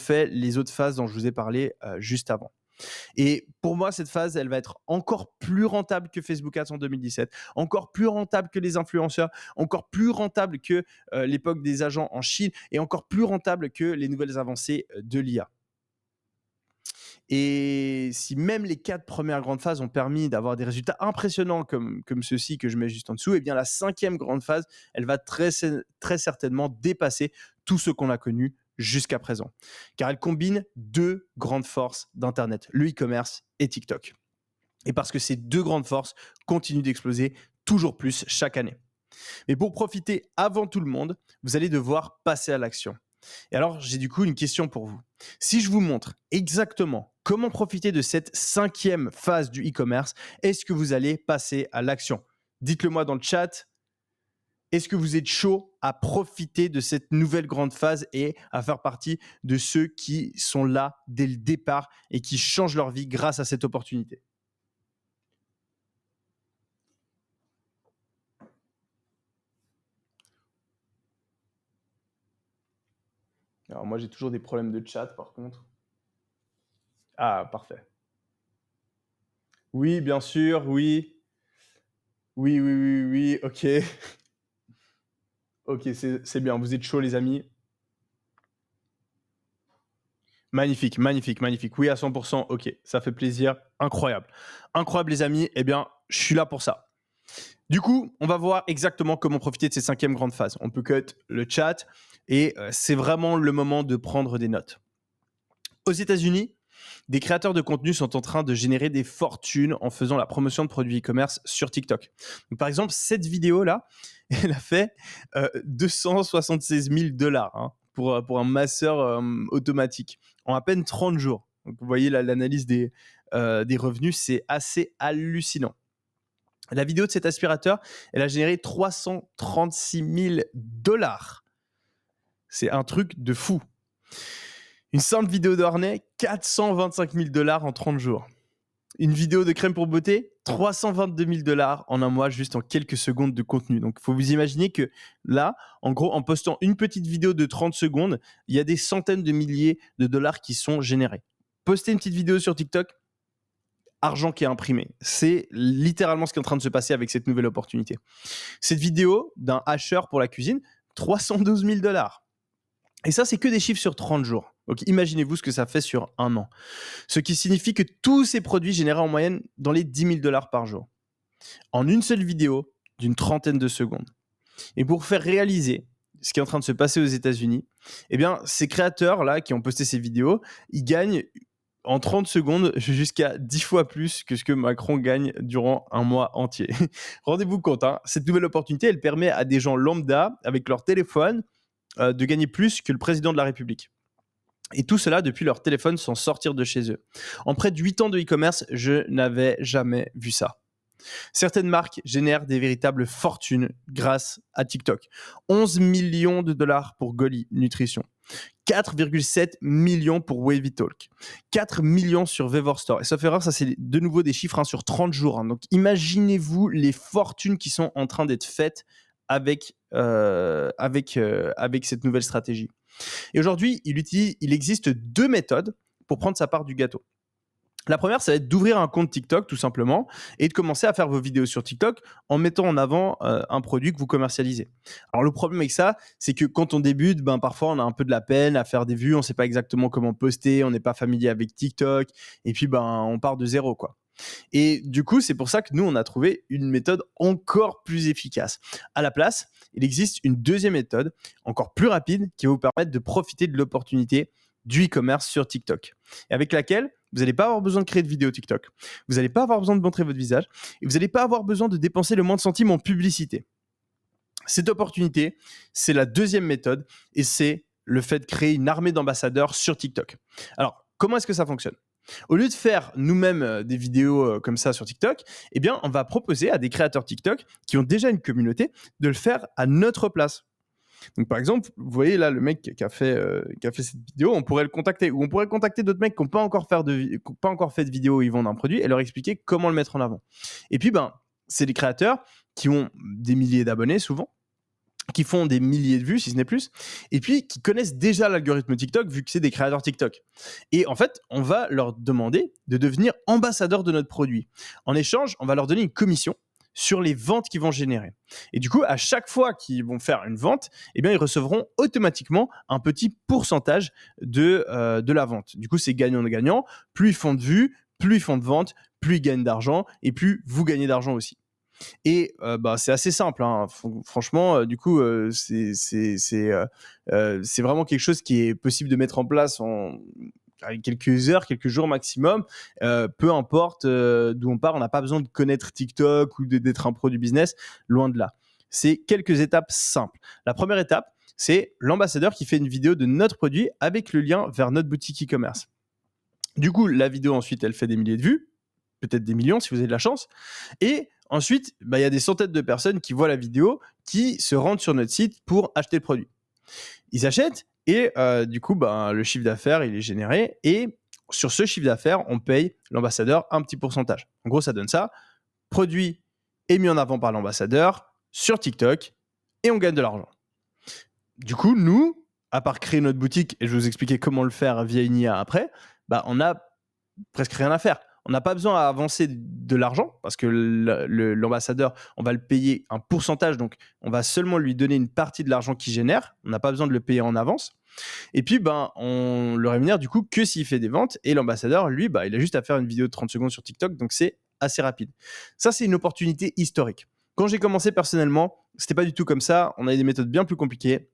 fait les autres phases dont je vous ai parlé juste avant. Et pour moi, cette phase, elle va être encore plus rentable que Facebook Ads en 2017, encore plus rentable que les influenceurs, encore plus rentable que l'époque des agents en Chine et encore plus rentable que les nouvelles avancées de l'IA. Et si même les 4 premières grandes phases ont permis d'avoir des résultats impressionnants comme ceux-ci que je mets juste en dessous, eh bien la 5e grande phase, elle va très certainement dépasser tout ce qu'on a connu jusqu'à présent. Car elle combine 2 grandes forces d'Internet, le e-commerce et TikTok. Et parce que ces 2 grandes forces continuent d'exploser toujours plus chaque année. Mais pour profiter avant tout le monde, vous allez devoir passer à l'action. Et alors, j'ai du coup une question pour vous. Si je vous montre exactement comment profiter de cette 5e phase du e-commerce, est-ce que vous allez passer à l'action? Dites-le moi dans le chat. Est-ce que vous êtes chaud à profiter de cette nouvelle grande phase et à faire partie de ceux qui sont là dès le départ et qui changent leur vie grâce à cette opportunité? Alors moi, j'ai toujours des problèmes de chat par contre. Ah, parfait. Oui, bien sûr, oui. Oui, oui, oui, oui, ok. Ok, c'est bien, vous êtes chaud les amis. Magnifique, magnifique, magnifique. Oui, à 100%, ok, ça fait plaisir. Incroyable. Incroyable les amis, eh bien, je suis là pour ça. Du coup, on va voir exactement comment profiter de ces 5e grandes phases. On peut cut le chat et c'est vraiment le moment de prendre des notes. Aux États-Unis, des créateurs de contenu sont en train de générer des fortunes en faisant la promotion de produits e-commerce sur TikTok. Donc, par exemple, cette vidéo-là, elle a fait 276 000 $ hein, pour un masseur automatique en à peine 30 jours. Donc, vous voyez l'analyse des revenus, c'est assez hallucinant. La vidéo de cet aspirateur, elle a généré 336 000 $. C'est un truc de fou. Une simple vidéo d'ornais, 425 000 $ en 30 jours. Une vidéo de crème pour beauté, 322 000 $ en un mois, juste en quelques secondes de contenu. Donc, il faut vous imaginer que là, en gros, en postant une petite vidéo de 30 secondes, il y a des centaines de milliers de dollars qui sont générés. Poster une petite vidéo sur TikTok, argent qui est imprimé. C'est littéralement ce qui est en train de se passer avec cette nouvelle opportunité. Cette vidéo d'un hacheur pour la cuisine, 312 000 $. Et ça, c'est que des chiffres sur 30 jours. Donc, imaginez-vous ce que ça fait sur un an. Ce qui signifie que tous ces produits génèrent en moyenne dans les 10 000 $ par jour. En une seule vidéo d'une trentaine de secondes. Et pour faire réaliser ce qui est en train de se passer aux États-Unis, eh bien, ces créateurs-là qui ont posté ces vidéos, ils gagnent en 30 secondes jusqu'à 10 fois plus que ce que Macron gagne durant un mois entier. Rendez-vous compte, hein, cette nouvelle opportunité, elle permet à des gens lambda, avec leur téléphone, de gagner plus que le président de la République. Et tout cela depuis leur téléphone sans sortir de chez eux. En près de 8 ans de e-commerce, je n'avais jamais vu ça. Certaines marques génèrent des véritables fortunes grâce à TikTok. 11 millions de dollars pour Goli Nutrition. 4,7 millions pour Wavy Talk. 4 millions sur Vevor Store. Et sauf erreur, ça c'est de nouveau des chiffres sur 30 jours. Donc imaginez-vous les fortunes qui sont en train d'être faites avec cette nouvelle stratégie. Et aujourd'hui, il existe 2 méthodes pour prendre sa part du gâteau. La première, ça va être d'ouvrir un compte TikTok tout simplement et de commencer à faire vos vidéos sur TikTok en mettant en avant un produit que vous commercialisez. Alors le problème avec ça, c'est que quand on débute, parfois on a un peu de la peine à faire des vues, on ne sait pas exactement comment poster, on n'est pas familier avec TikTok et puis on part de zéro quoi. Et du coup, c'est pour ça que nous, on a trouvé une méthode encore plus efficace. À la place, il existe une deuxième méthode, encore plus rapide, qui va vous permettre de profiter de l'opportunité du e-commerce sur TikTok. Et avec laquelle, vous n'allez pas avoir besoin de créer de vidéo TikTok. Vous n'allez pas avoir besoin de montrer votre visage. Et vous n'allez pas avoir besoin de dépenser le moins de centimes en publicité. Cette opportunité, c'est la deuxième méthode et c'est le fait de créer une armée d'ambassadeurs sur TikTok. Alors, comment est-ce que ça fonctionne ? Au lieu de faire nous-mêmes des vidéos comme ça sur TikTok, eh bien, on va proposer à des créateurs TikTok qui ont déjà une communauté de le faire à notre place. Donc, par exemple, vous voyez là le mec qui a fait cette vidéo, on pourrait le contacter. Ou on pourrait contacter d'autres mecs qui n'ont pas encore fait de vidéo où ils vendent un produit et leur expliquer comment le mettre en avant. Et puis, c'est des créateurs qui ont des milliers d'abonnés souvent qui font des milliers de vues, si ce n'est plus, et puis qui connaissent déjà l'algorithme TikTok, vu que c'est des créateurs TikTok. Et en fait, on va leur demander de devenir ambassadeurs de notre produit. En échange, on va leur donner une commission sur les ventes qu'ils vont générer. Et du coup, à chaque fois qu'ils vont faire une vente, eh bien, ils recevront automatiquement un petit pourcentage de la vente. Du coup, c'est gagnant-gagnant. Plus ils font de vues, plus ils font de ventes, plus ils gagnent d'argent, et plus vous gagnez d'argent aussi. Et c'est assez simple, hein. Franchement, du coup, c'est vraiment quelque chose qui est possible de mettre en place avec quelques heures, quelques jours maximum. Peu importe d'où on part, on n'a pas besoin de connaître TikTok ou d'être un pro du business, loin de là. C'est quelques étapes simples. La première étape, c'est l'ambassadeur qui fait une vidéo de notre produit avec le lien vers notre boutique e-commerce. Du coup, la vidéo ensuite, elle fait des milliers de vues, peut-être des millions si vous avez de la chance. Et ensuite, il y a des centaines de personnes qui voient la vidéo, qui se rendent sur notre site pour acheter le produit. Ils achètent et du coup, le chiffre d'affaires, il est généré. Et sur ce chiffre d'affaires, on paye l'ambassadeur un petit pourcentage. En gros, ça donne ça. Produit est mis en avant par l'ambassadeur sur TikTok et on gagne de l'argent. Du coup, nous, à part créer notre boutique, et je vais vous expliquer comment le faire via une IA après, on a presque rien à faire. On n'a pas besoin à avancer de l'argent parce que l'ambassadeur, on va le payer un pourcentage, donc on va seulement lui donner une partie de l'argent qu'il génère. On n'a pas besoin de le payer en avance. Et puis, on le rémunère du coup que s'il fait des ventes. Et l'ambassadeur, lui, il a juste à faire une vidéo de 30 secondes sur TikTok, donc c'est assez rapide. Ça, c'est une opportunité historique. Quand j'ai commencé personnellement, c'était pas du tout comme ça. On avait des méthodes bien plus compliquées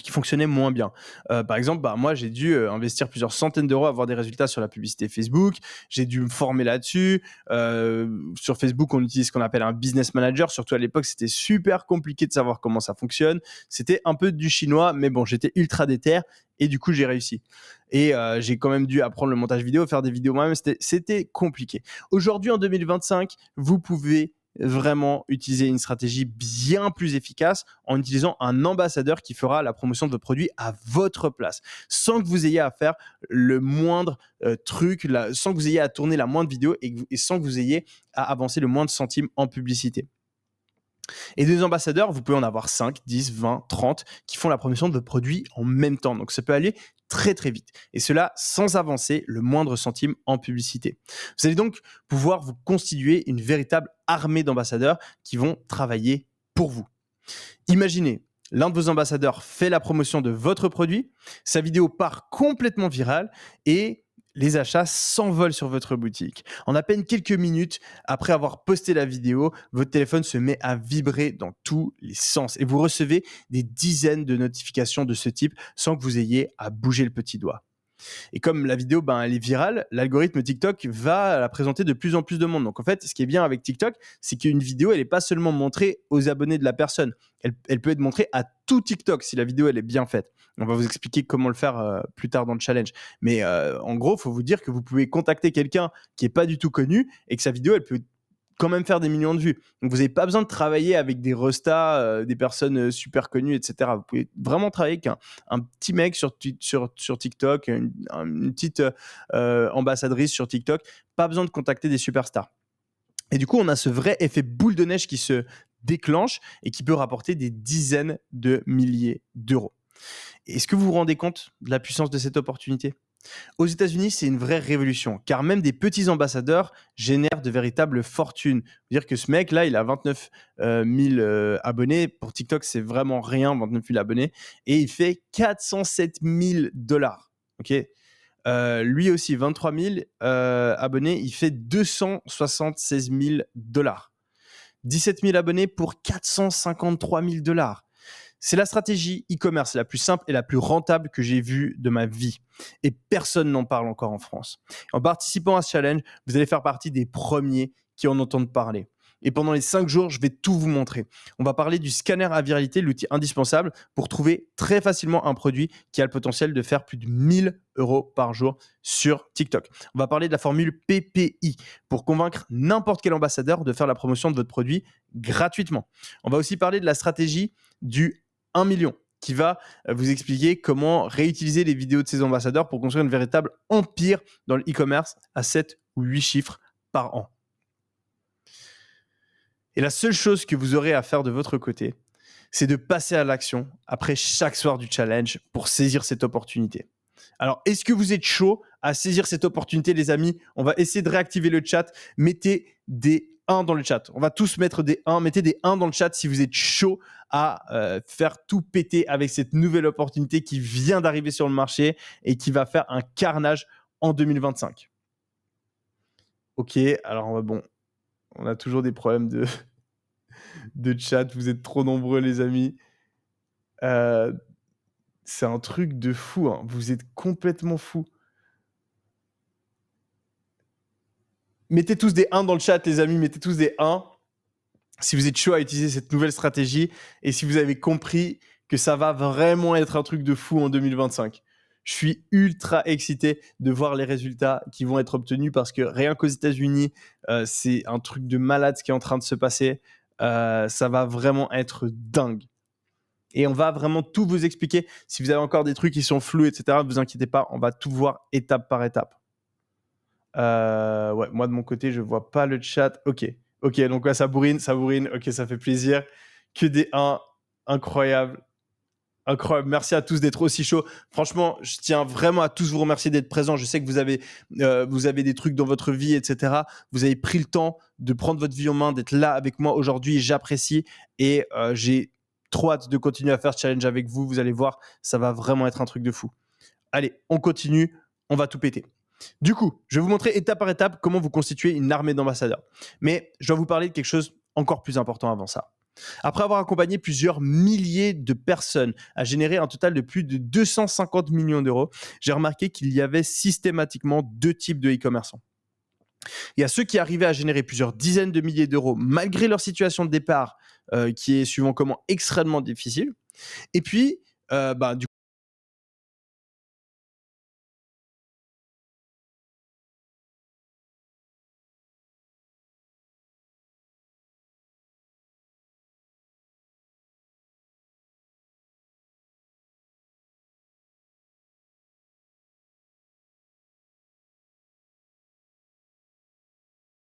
qui fonctionnaient moins bien. Par exemple, moi, j'ai dû investir plusieurs centaines d'euros à avoir des résultats sur la publicité Facebook. J'ai dû me former là-dessus. Sur Facebook, on utilise ce qu'on appelle un business manager. Surtout à l'époque, c'était super compliqué de savoir comment ça fonctionne. C'était un peu du chinois, mais bon, j'étais ultra déter et du coup, j'ai réussi. Et j'ai quand même dû apprendre le montage vidéo, faire des vidéos moi-même. C'était compliqué. Aujourd'hui, en 2025, vous pouvez vraiment utiliser une stratégie bien plus efficace en utilisant un ambassadeur qui fera la promotion de votre produit à votre place, sans que vous ayez à faire le moindre truc, sans que vous ayez à tourner la moindre vidéo et sans que vous ayez à avancer le moindre centime en publicité. Et des ambassadeurs, vous pouvez en avoir 5, 10, 20, 30 qui font la promotion de votre produit en même temps. Donc ça peut aller très très vite. Et cela sans avancer le moindre centime en publicité. Vous allez donc pouvoir vous constituer une véritable armée d'ambassadeurs qui vont travailler pour vous. Imaginez, l'un de vos ambassadeurs fait la promotion de votre produit, sa vidéo part complètement virale et les achats s'envolent sur votre boutique. En à peine quelques minutes après avoir posté la vidéo, votre téléphone se met à vibrer dans tous les sens et vous recevez des dizaines de notifications de ce type sans que vous ayez à bouger le petit doigt. Et comme la vidéo, elle est virale, l'algorithme TikTok va la présenter de plus en plus de monde. Donc en fait, ce qui est bien avec TikTok, c'est qu'une vidéo, elle n'est pas seulement montrée aux abonnés de la personne. Elle peut être montrée à tout TikTok si la vidéo, elle est bien faite. On va vous expliquer comment le faire plus tard dans le challenge. Mais en gros, il faut vous dire que vous pouvez contacter quelqu'un qui n'est pas du tout connu et que sa vidéo, elle peut quand même faire des millions de vues. Donc, vous n'avez pas besoin de travailler avec des restas, des personnes super connues, etc. Vous pouvez vraiment travailler avec un petit mec sur TikTok, une petite ambassadrice sur TikTok. Pas besoin de contacter des superstars. Et du coup, on a ce vrai effet boule de neige qui se déclenche et qui peut rapporter des dizaines de milliers d'euros. Est-ce que vous vous rendez compte de la puissance de cette opportunité ? Aux États-Unis, c'est une vraie révolution, car même des petits ambassadeurs génèrent de véritables fortunes. Dire que ce mec-là, il a 29 000 abonnés. Pour TikTok, c'est vraiment rien, 29 000 abonnés. Et il fait 407 000 $. Okay, lui aussi, 23 000 abonnés, il fait 276 000 $. 17 000 abonnés pour 453 000 $. C'est la stratégie e-commerce la plus simple et la plus rentable que j'ai vue de ma vie. Et personne n'en parle encore en France. En participant à ce challenge, vous allez faire partie des premiers qui en entendent parler. Et pendant les 5 jours, je vais tout vous montrer. On va parler du scanner à viralité, l'outil indispensable pour trouver très facilement un produit qui a le potentiel de faire plus de 1 000 € par jour sur TikTok. On va parler de la formule PPI pour convaincre n'importe quel ambassadeur de faire la promotion de votre produit gratuitement. On va aussi parler de la stratégie du 1 million qui va vous expliquer comment réutiliser les vidéos de ces ambassadeurs pour construire un véritable empire dans le e-commerce à 7 ou 8 chiffres par an. Et la seule chose que vous aurez à faire de votre côté, c'est de passer à l'action après chaque soir du challenge pour saisir cette opportunité. Alors, est-ce que vous êtes chaud à saisir cette opportunité, les amis? On va essayer de réactiver le chat. Mettez des 1 dans le chat. On va tous mettre des 1. Mettez des 1 dans le chat si vous êtes chaud à faire tout péter avec cette nouvelle opportunité qui vient d'arriver sur le marché et qui va faire un carnage en 2025. Ok, alors on a toujours des problèmes de chat. Vous êtes trop nombreux, les amis. C'est un truc de fou, hein. Vous êtes complètement fous. Mettez tous des 1 dans le chat, les amis. Mettez tous des 1 si vous êtes chaud à utiliser cette nouvelle stratégie et si vous avez compris que ça va vraiment être un truc de fou en 2025. Je suis ultra excité de voir les résultats qui vont être obtenus parce que rien qu'aux États-Unis, c'est un truc de malade ce qui est en train de se passer. Ça va vraiment être dingue. Et on va vraiment tout vous expliquer. Si vous avez encore des trucs qui sont flous, etc., ne vous inquiétez pas, on va tout voir étape par étape. Ouais, moi de mon côté, je vois pas le chat. Ok, donc ouais, ça bourrine. Ok, ça fait plaisir. Que des 1, incroyable. Merci à tous d'être aussi chauds. Franchement, je tiens vraiment à tous vous remercier d'être présents. Je sais que vous avez des trucs dans votre vie, etc. Vous avez pris le temps de prendre votre vie en main, d'être là avec moi aujourd'hui. J'apprécie et j'ai trop hâte de continuer à faire ce challenge avec vous. Vous allez voir, ça va vraiment être un truc de fou. Allez, on continue. On va tout péter. Du coup, je vais vous montrer étape par étape comment vous constituez une armée d'ambassadeurs. Mais je dois vous parler de quelque chose encore plus important avant ça. Après avoir accompagné plusieurs milliers de personnes à générer un total de plus de 250 millions d'euros, j'ai remarqué qu'il y avait systématiquement 2 types de e-commerçants. Il y a ceux qui arrivaient à générer plusieurs dizaines de milliers d'euros malgré leur situation de départ qui est suivant comment extrêmement difficile. Et puis, du